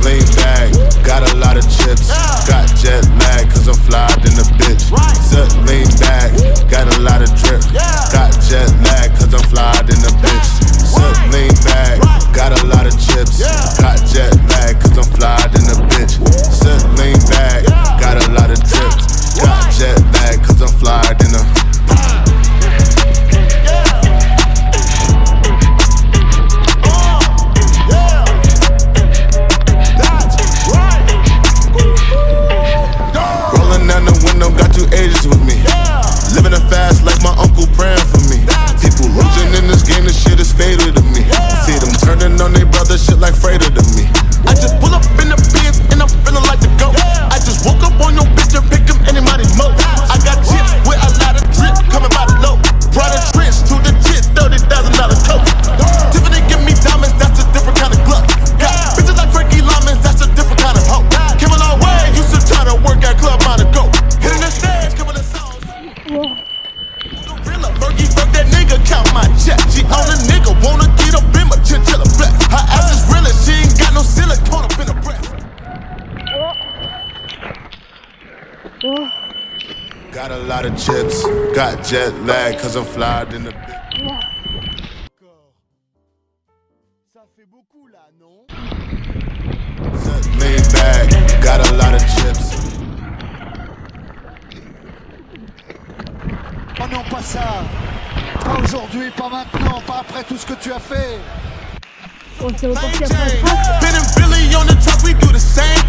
lean back, got a lot of chips. Got jet lag, cause I'm flyed in the bitch. Sit, lean back, got a lot of drip. Got jet lag, cause I'm flyed in the bitch. Sit, lean back, got a lot of chips. Got jet lag, cause I'm flyed in the bitch. Sit, lean back, got a lot of drip. Got jet lag, cause I'm flyed in the got 2 ages with me. Living a fast life, my uncle praying for me. People losing in this game, this shit is fatal to me. See them turning on their brother, shit like Frater to me. I just pull up in the Benz and I'm feeling like the GOAT. I just woke up on your bitch and pick him anybody mo. I got chips with a lot of drip coming by the low. Brought a trench to the jit, $30,000 coat. Tiffany give me diamonds, that's a different kind of glove. Got bitches like Frankie Lyman, that's a different kind of hoe. Came a long way, used to try to work at Club Monaco. Hitting the stage, coming to songs. Gorilla, Fergie, fuck that nigga, count my check. She on a nigga, wanna get up in my chinchilla flex. Her ass is real and she ain't got no silicone up in her breath. Got a lot of chips, got jet lag, cause I'm flyed in the bitch. Ça fait beaucoup là, non? Lean back, got a lot of chips. Oh non, pas ça. Pas aujourd'hui, pas maintenant, pas après tout ce que tu as fait. On s'est reparti après. Ben and Billy on the truck, we do the same